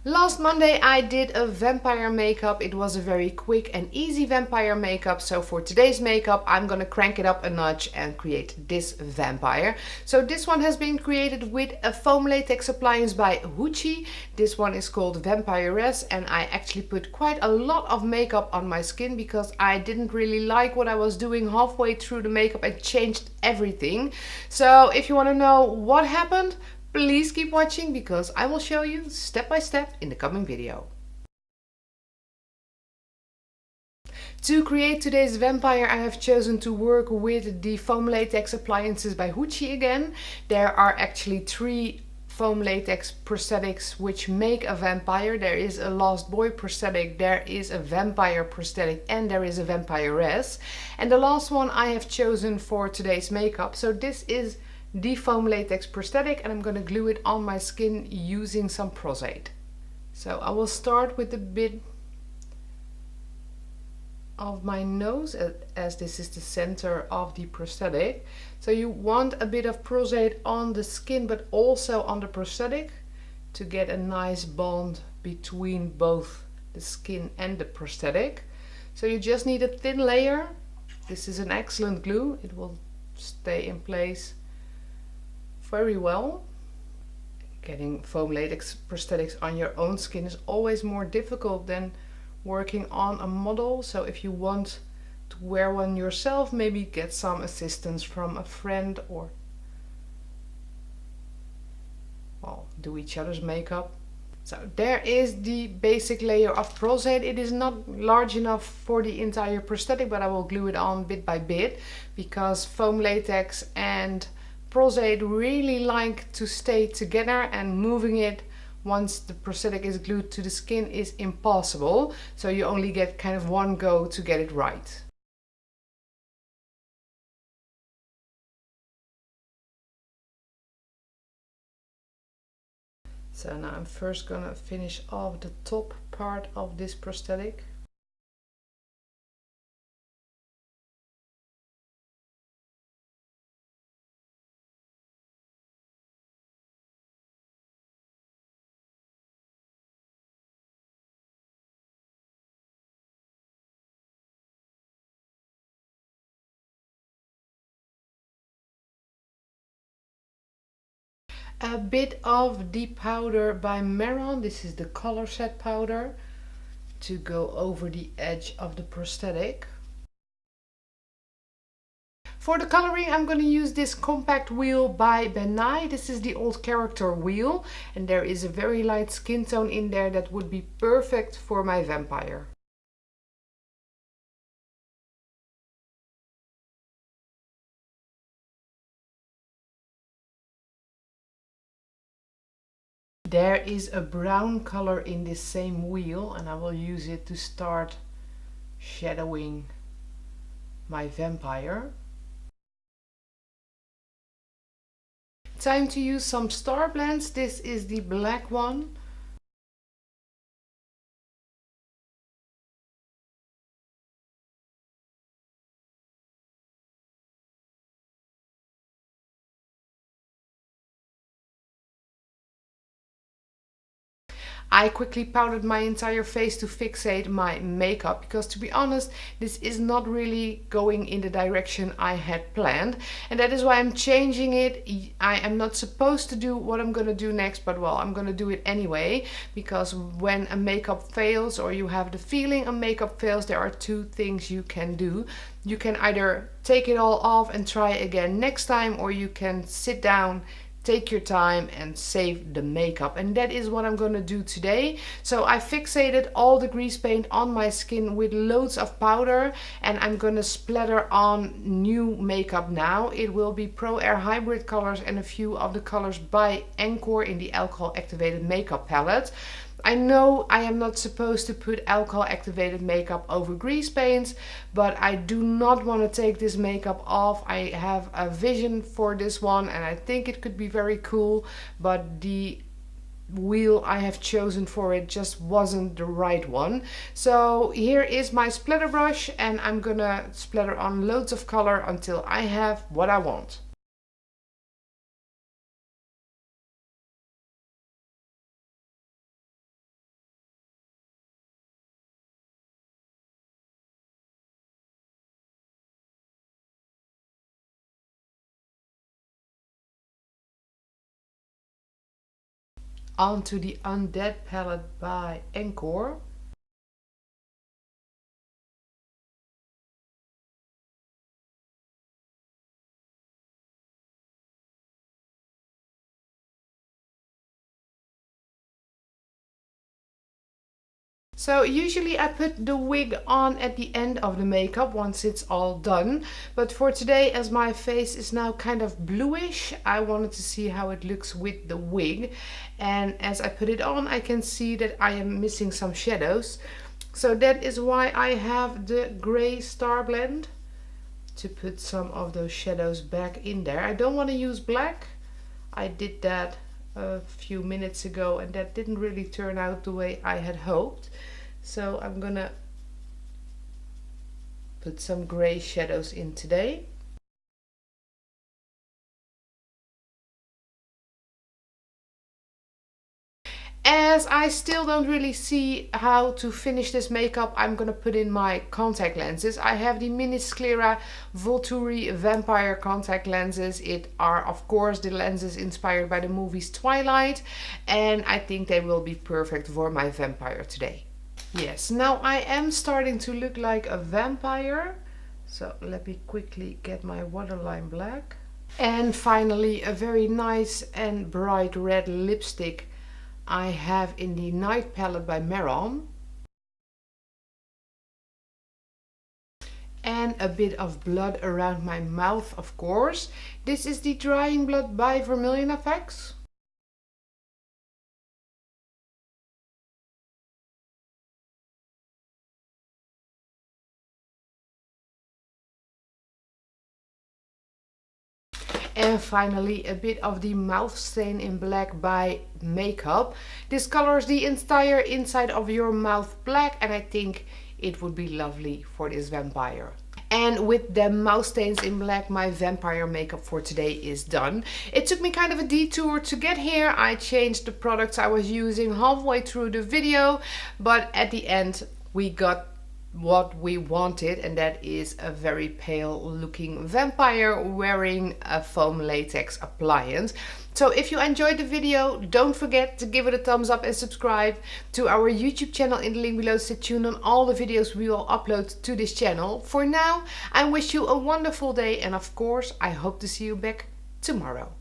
Last Monday I did a vampire makeup. It was a very quick and easy vampire makeup. So for today's makeup I'm gonna crank it up a notch and create this vampire. So this one has been created with a foam latex appliance by Woochie. This one is called Vampiress, and I actually put quite a lot of makeup on my skin because I didn't really like what I was doing halfway through the makeup and changed everything. So if you want to know what happened, please keep watching because I will show you step by step in the coming video. To create today's vampire, I have chosen to work with the foam latex appliances by Woochie again. There are actually 3 foam latex prosthetics which make a vampire. There is a lost boy prosthetic, there is a vampire prosthetic, and there is a vampiress. And the last one I have chosen for today's makeup. So this is the foam latex prosthetic, and I'm going to glue it on my skin using some Prosade. So I will start with a bit of my nose, as this is the center of the prosthetic. So you want a bit of Prosade on the skin but also on the prosthetic to get a nice bond between both the skin and the prosthetic. So you just need a thin layer. This is an excellent glue. It will stay in place very well. Getting foam latex prosthetics on your own skin is always more difficult than working on a model. So if you want to wear one yourself, maybe get some assistance from a friend, or well, do each other's makeup. So there is the basic layer of Prosade. It is not large enough for the entire prosthetic, but I will glue it on bit by bit because foam latex and Prosade really like to stay together, and moving it once the prosthetic is glued to the skin is impossible. So you only get kind of one go to get it right. So now I'm first gonna finish off the top part of this prosthetic. A bit of deep powder by Maron. This is the color set powder to go over the edge of the prosthetic. For the coloring I'm going to use this compact wheel by Benai. This is the old character wheel, and there is a very light skin tone in there that would be perfect for my vampire. There is a brown color in this same wheel, and I will use it to start shadowing my vampire. Time to use some star blends. This is the black one. I quickly powdered my entire face to fixate my makeup because, to be honest, this is not really going in the direction I had planned, and that is why I'm changing it. I am not supposed to do what I'm gonna do next, but well, I'm gonna do it anyway, because when a makeup fails, or you have the feeling a makeup fails, there are 2 things you can do. You can either take it all off and try again next time, or you can sit down, take your time and save the makeup, and that is what I'm going to do today. So I fixated all the grease paint on my skin with loads of powder, and I'm going to splatter on new makeup now. It will be Pro Air Hybrid colors and a few of the colors by Encore in the alcohol activated makeup palette. I know I am not supposed to put alcohol activated makeup over grease paints, but I do not want to take this makeup off. I have a vision for this one and I think it could be very cool, but the wheel I have chosen for it just wasn't the right one. So here is my splatter brush, and I'm gonna splatter on loads of color until I have what I want. onto the Undead palette by Encore. So usually I put the wig on at the end of the makeup once it's all done. But for today, as my face is now kind of bluish, I wanted to see how it looks with the wig. And as I put it on, I can see that I am missing some shadows. So that is why I have the gray star blend to put some of those shadows back in there. I don't want to use black. I did that a few minutes ago and that didn't really turn out the way I had hoped. So I'm gonna put some gray shadows in today. As I still don't really see how to finish this makeup, I'm gonna put in my contact lenses. I have the Mini Sclera Volturi Vampire contact lenses. It are of course the lenses inspired by the movies Twilight, and I think they will be perfect for my vampire today. Yes, now I am starting to look like a vampire. So let me quickly get my waterline black. And finally a very nice and bright red lipstick I have in the Night palette by Meron. And a bit of blood around my mouth, of course. This is the Drying Blood by Vermilion Effects. And finally a bit of the Mouth Stain in Black by Makeup. This colors the entire inside of your mouth black, and I think it would be lovely for this vampire. And with the mouth stains in black, my vampire makeup for today is done. It took me kind of a detour to get here. I changed the products I was using halfway through the video, but at the end we got what we wanted, and that is a very pale looking vampire wearing a foam latex appliance. So if you enjoyed the video, don't forget to give it a thumbs up and subscribe to our YouTube channel in the link below. Stay tuned on all the videos we will upload to this channel. For now, I wish you a wonderful day, and of course I hope to see you back tomorrow.